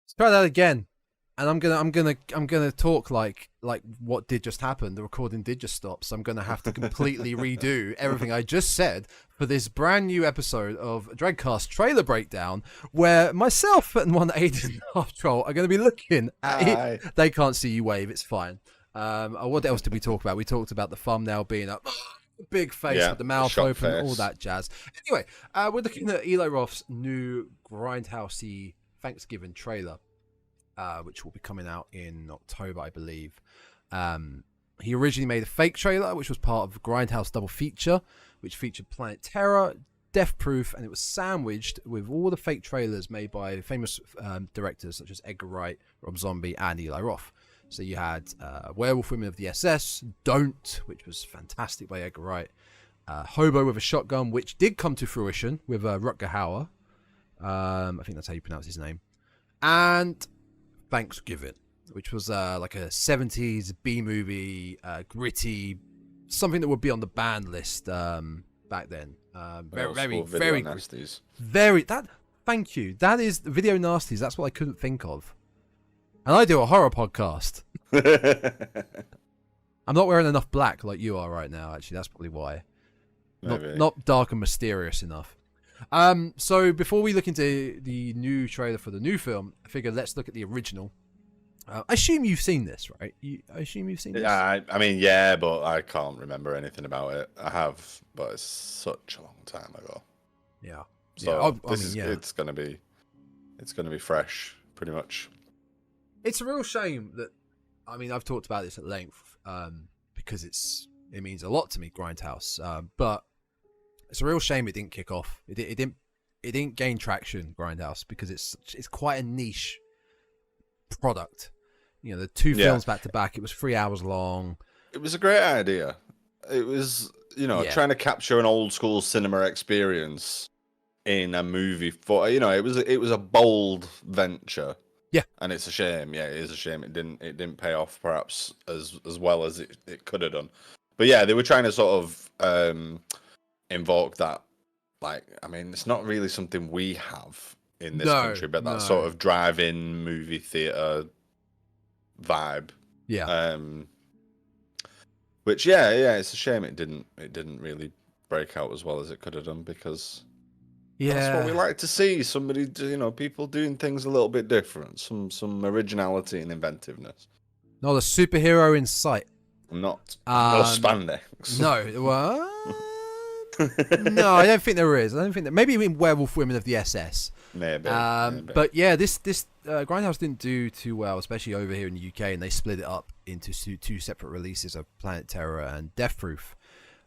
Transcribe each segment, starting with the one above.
Let's try that again. And I'm gonna talk like what did just happen. The recording did just stop, so I'm gonna have to completely redo everything I just said for this brand new episode of Dreadcast Trailer Breakdown, where myself and one Aidan half troll are gonna be looking at it. They can't see you wave. It's fine. What else did we talk about? We talked about the thumbnail being up. Big face with the mouth open, all that jazz. Anyway, we're looking at Eli Roth's new Grindhousey Thanksgiving trailer, which will be coming out in October, I believe. He originally made a fake trailer, which was part of the Grindhouse double feature, which featured Planet Terror, Death Proof, and it was sandwiched with all the fake trailers made by famous directors such as Edgar Wright, Rob Zombie, and Eli Roth. So you had Werewolf Women of the SS, Don't, which was fantastic by Edgar Wright, Hobo with a Shotgun, which did come to fruition with Rutger Hauer. I think that's how you pronounce his name. And Thanksgiving, which was like a 70s B-movie, gritty, something that would be on the banned list back then. Very nasties. Thank you. That is video nasties. That's what I couldn't think of. And I do a horror podcast. I'm not wearing enough black like you are right now, actually. That's probably why. Not dark and mysterious enough. So before we look into the new trailer for the new film, I figured let's look at the original. I assume you've seen this, right? I assume you've seen this? Yeah, I mean, yeah, but I can't remember anything about it. I have, but it's such a long time ago. Yeah. So it's gonna be fresh, pretty much. It's a real shame that, I mean, I've talked about this at length because it means a lot to me, Grindhouse. But it's a real shame it didn't kick off. It didn't gain traction, Grindhouse, because it's quite a niche product. You know, the two films back to back. It was 3 hours long. It was a great idea. It was, trying to capture an old school cinema experience in a movie. It was a bold venture. Yeah, and it's a shame. Yeah, it is a shame it didn't pay off perhaps as well as it could have done. But yeah, they were trying to sort of invoke that. Like, I mean, it's not really something we have in this country, but that sort of drive-in movie theater vibe. Yeah. Which it's a shame it didn't really break out as well as it could have done, because that's what we like to see. Somebody, people doing things a little bit different, some originality and inventiveness. Not a superhero in sight. Not spandex. No, what? No, I don't think there is. I don't think that. Maybe in Werewolf Women of the SS. Maybe. But yeah, this Grindhouse didn't do too well, especially over here in the UK, and they split it up into two separate releases of Planet Terror and Death Proof.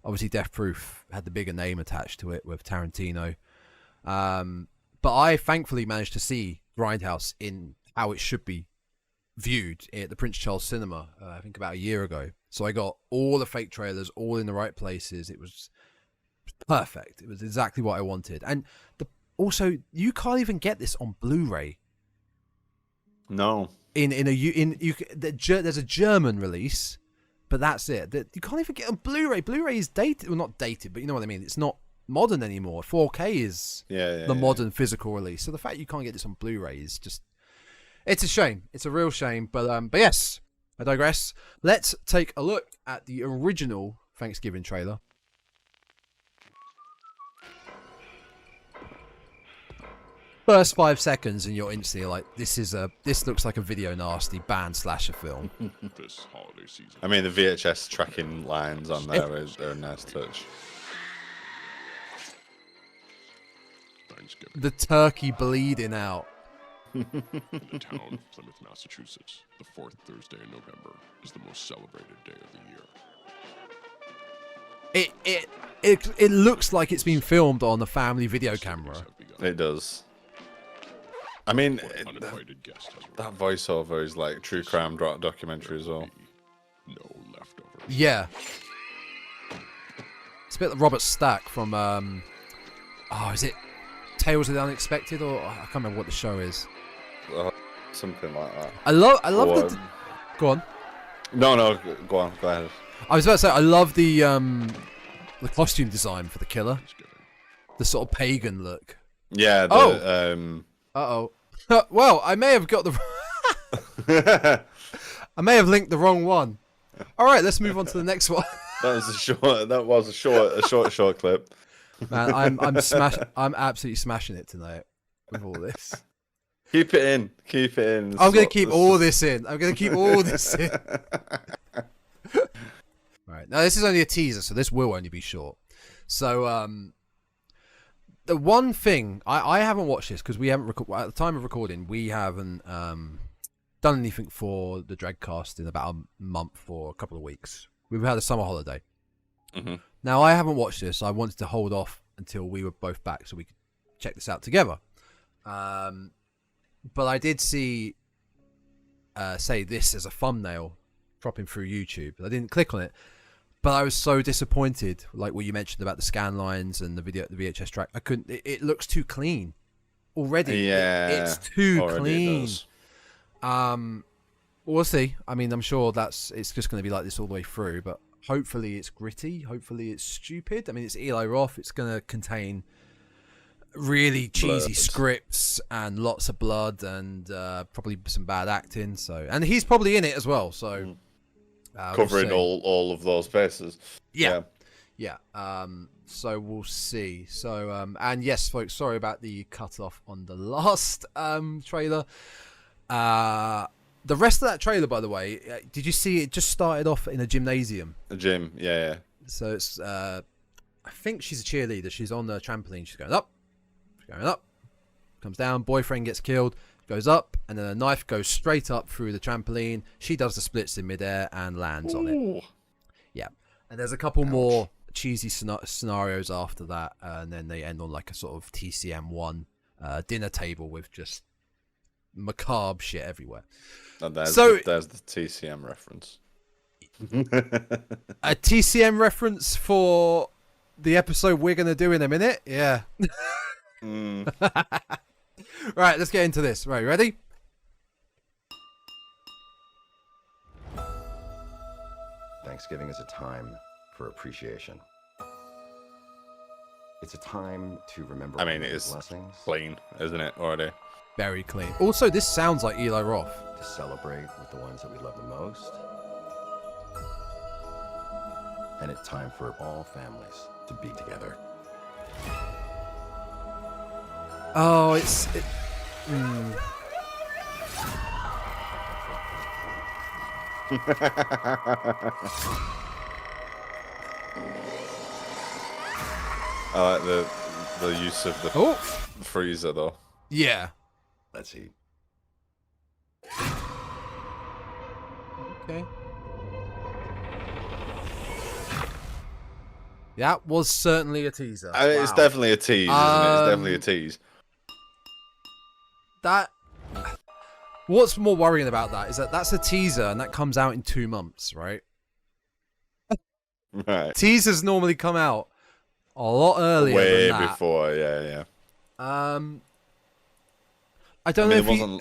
Obviously, Death Proof had the bigger name attached to it with Tarantino. But I thankfully managed to see Grindhouse in how it should be viewed at the Prince Charles Cinema, I think about a year ago. So I got all the fake trailers, all in the right places. It was perfect. It was exactly what I wanted. And also, you can't even get this on Blu-ray. No. There's a German release, but that's it. You can't even get on Blu-ray. Blu-ray is dated. Well, not dated, but you know what I mean. It's not modern anymore. 4K is the modern physical release. So the fact you can't get this on Blu-ray is just, it's a shame. It's a real shame. But yes, I digress. Let's take a look at the original Thanksgiving trailer. First 5 seconds and you're instantly like, this looks like a video nasty band slasher film. This holiday season. I mean, the VHS tracking lines on there are a nice touch. The turkey bleeding out. In the town of Plymouth, Massachusetts, the fourth Thursday in November is the most celebrated day of the year. It looks like it's been filmed on a family video camera. It does. I mean, that voiceover is like true crime documentary as well. No leftovers. Yeah. It's a bit like Robert Stack from is it Tales of the Unexpected, or I can't remember what the show is. Something like that. I love Go on. No, go on. Go ahead. I was about to say, I love the costume design for the killer. The sort of pagan look. Yeah. Uh-oh. Well, I may have got I may have linked the wrong one. All right, let's move on to the next one. That was a short clip. Man, I'm absolutely smashing it tonight with all this. Keep it in. I'm gonna keep all this in. Right, now this is only a teaser, so this will only be short. So, the one thing I haven't watched this because we haven't at the time of recording we haven't done anything for the Dreadcast in about a month or a couple of weeks. We've had a summer holiday. Mm-hmm. Now I haven't watched this. I wanted to hold off until we were both back so we could check this out together. But I did see say this as a thumbnail dropping through YouTube. I didn't click on it, but I was so disappointed. Like what you mentioned about the scan lines and the VHS track. I couldn't. It looks too clean already. Yeah, it's too clean. It We'll see. I mean, I'm sure it's just going to be like this all the way through, but hopefully it's gritty. Hopefully it's stupid. I mean, it's Eli Roth. It's going to contain really cheesy scripts and lots of blood and probably some bad acting. So, and he's probably in it as well. So, covering all of those bases. Yeah. So we'll see. So, and yes, folks, sorry about the cut off on the last trailer. The rest of that trailer, by the way, did you see it just started off in a gymnasium? A gym, yeah. So it's, I think she's a cheerleader. She's on the trampoline. She's going up, comes down. Boyfriend gets killed, goes up, and then a knife goes straight up through the trampoline. She does the splits in midair and lands on it. Yeah. And there's a couple more cheesy scenarios after that, and then they end on like a sort of TCM1 dinner table with just macabre shit everywhere. And there's the TCM reference. A TCM reference for the episode we're going to do in a minute? Yeah. Right, let's get into this. Right, ready? Thanksgiving is a time for appreciation. It's a time to remember I mean, it is blessings, clean, isn't it, already? Very clean. Also, this sounds like Eli Roth. to celebrate with the ones that we love the most. And it's time for all families to be together. Oh, I like the use of the freezer though. Yeah. Let's eat. Okay. That was certainly a teaser. I mean, it's definitely a tease, isn't it? It's definitely a tease. That. What's more worrying about that is that that's a teaser and that comes out in 2 months, right? Right. Teasers normally come out a lot earlier Way than that. before, yeah. I don't know if it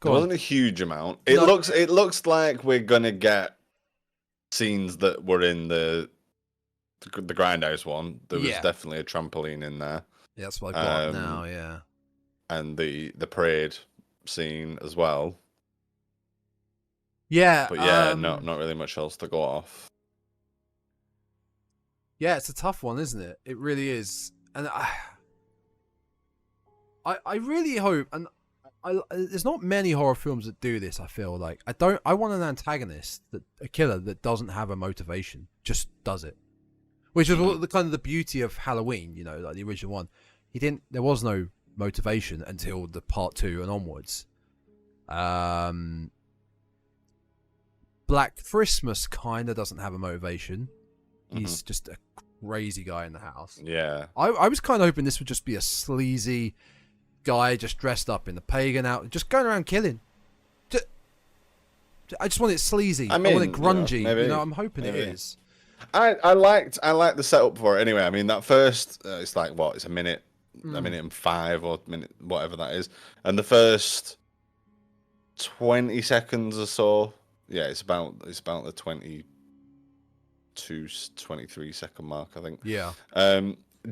wasn't a huge amount. It looks like we're gonna get scenes that were in the Grindhouse one. There was definitely a trampoline in there. Yeah, that's what I got now. Yeah, and the parade scene as well. Yeah, but yeah, not really much else to go off. Yeah, it's a tough one, isn't it? It really is, and I really hope, and there's not many horror films that do this. I feel like I want an antagonist, a killer that doesn't have a motivation, just does it, which is the kind of the beauty of Halloween. You know, like the original one, there was no motivation until the part 2 and onwards. Black Christmas kind of doesn't have a motivation. He's just a crazy guy in the house. Yeah. I was kind of hoping this would just be a sleazy guy just dressed up in the pagan outfit, just going around killing. I just want it sleazy. I want it grungy. I'm hoping it is. I liked the setup for it anyway. I mean, that first, it's like, what? It's a minute and 5 or minute, whatever that is. And the first 20 seconds or so, yeah, it's about the 22, 23 second mark, I think. Yeah.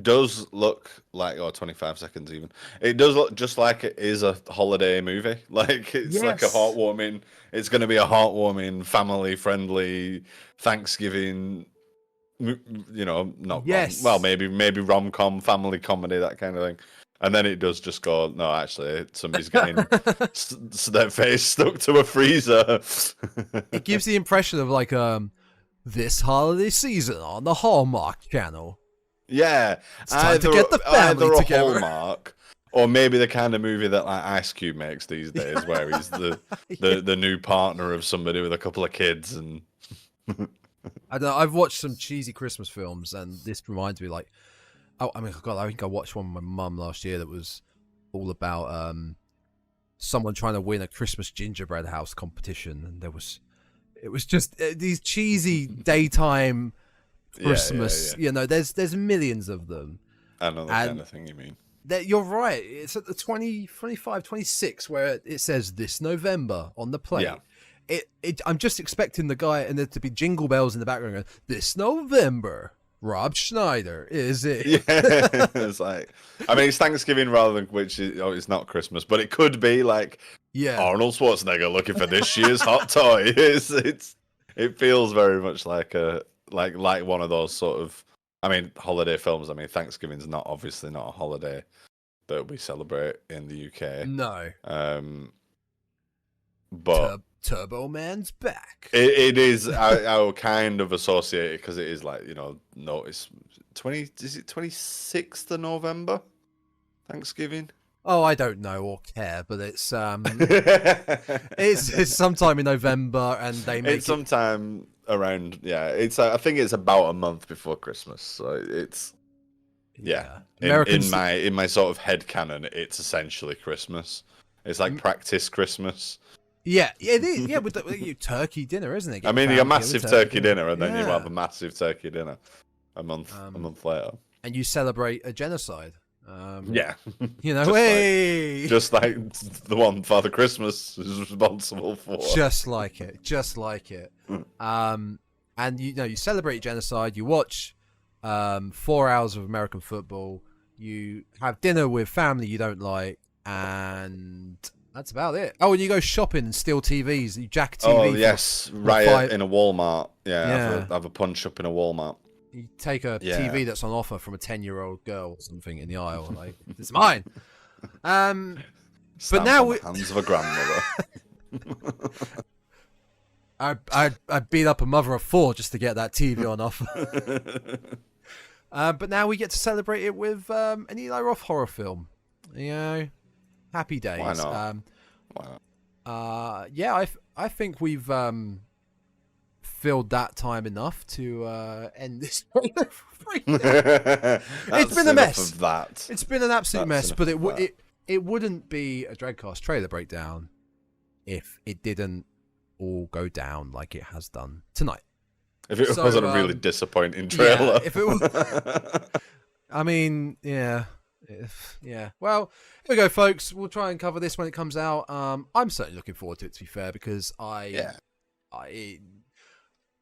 does look like, or 25 seconds even. It does look just like it is a holiday movie. Like it's like a Yes. heartwarming. It's going to be a heartwarming, family-friendly Thanksgiving. You know, not Yes. well, maybe rom-com, family comedy, that kind of thing. And then it does just go, no, actually, somebody's getting their face stuck to a freezer. It gives the impression of like this holiday season on the Hallmark Channel. Yeah, It's time to get the family either a together. Hallmark, or maybe the kind of movie that like Ice Cube makes these days, where he's the new partner of somebody with a couple of kids. And I don't know, I've watched some cheesy Christmas films, and this reminds me, like, oh, I mean, God, I think I watched one with my mum last year that was all about someone trying to win a Christmas gingerbread house competition, and it was just these cheesy daytime Christmas. Yeah. You know, there's millions of them. I know the kind of thing you mean. You're right. It's at the 25, 26 where it says this November on the plate. Yeah. I'm just expecting the guy and there to be jingle bells in the background going, this November, Rob Schneider is it? Yeah, it's like, I mean, it's Thanksgiving rather than it's not Christmas, but it could be like Arnold Schwarzenegger looking for this year's hot toy. It feels very much like like one of those sort of, I mean, holiday films. I mean, Thanksgiving's obviously not a holiday that we celebrate in the UK. No. But Turbo Man's back. it is. I will kind of associate it because it is like, you know, notice 20. Is it 26th of November? Thanksgiving. Oh, I don't know or care, but it's it's sometime in November, and they make it's sometime around. Yeah, it's. I think it's about a month before Christmas. So it's. Yeah. In my sort of head canon, it's essentially Christmas. It's like practice Christmas. Yeah, it is. Yeah, with turkey dinner, isn't it? I mean, you have a massive turkey dinner, and then you Yeah. have a massive turkey dinner a month later. And you celebrate a genocide. Yeah. You know, just like the one Father Christmas is responsible for. Just like it. And you know, you celebrate genocide. You watch 4 hours of American football. You have dinner with family you don't like, and that's about it. Oh, and you go shopping and steal TVs. You jack TV. Oh yes, riot in a Walmart. Yeah. Have a punch up in a Walmart. You take a TV that's on offer from a 10-year-old girl or something in the aisle, like, it's mine. But now the hands of a grandmother. I beat up a mother of 4 just to get that TV on offer. But now we get to celebrate it with an Eli Roth horror film. You know, happy days. Why not? Why not? Yeah, I think we've filled that time enough to end this. It's been a mess. Of that. It's been an absolute mess, but it wouldn't be a Dreadcast trailer breakdown if it didn't all go down like it has done tonight. If it wasn't a really disappointing trailer. Yeah, if it was, I mean, yeah. Well, here we go, folks. We'll try and cover this when it comes out. I'm certainly looking forward to it, to be fair, because I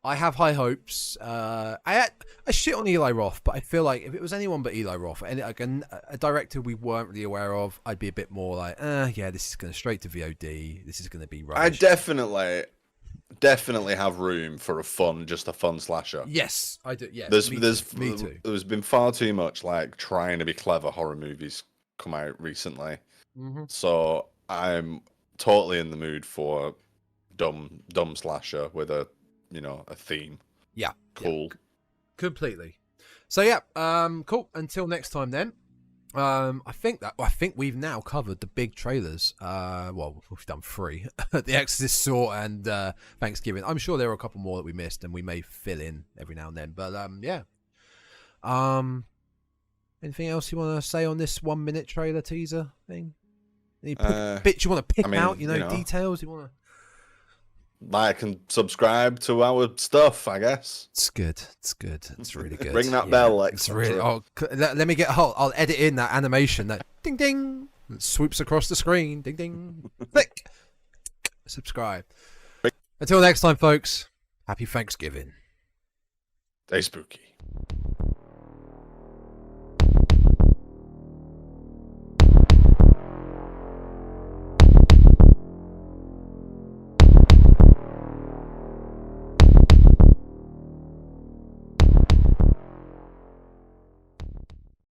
have high hopes. I shit on Eli Roth, but I feel like if it was anyone but Eli Roth, and again, a director we weren't really aware of, I'd be a bit more like, yeah, this is going straight to VOD. This is going to be rubbish. I definitely have room for a fun slasher. Yes, I do. Yeah, me too. There's been far too much like trying to be clever horror movies come out recently, so I'm totally in the mood for dumb slasher with a theme. Yeah, cool. Yeah. Completely. So yeah, cool. Until next time, then. I think we've now covered the big trailers. Well, we've done 3: The Exorcist, Saw, and Thanksgiving. I'm sure there are a couple more that we missed, and we may fill in every now and then. But yeah. Anything else you want to say on this 1-minute trailer teaser thing? Any bits you want to pick out? Details you want to. Like and subscribe to our stuff, I guess. It's good. It's really good. Ring that bell, like it's really. Oh, let me get. I'll edit in that animation that ding ding that swoops across the screen. Ding ding. Click. Subscribe. Until next time, folks. Happy Thanksgiving. Stay spooky.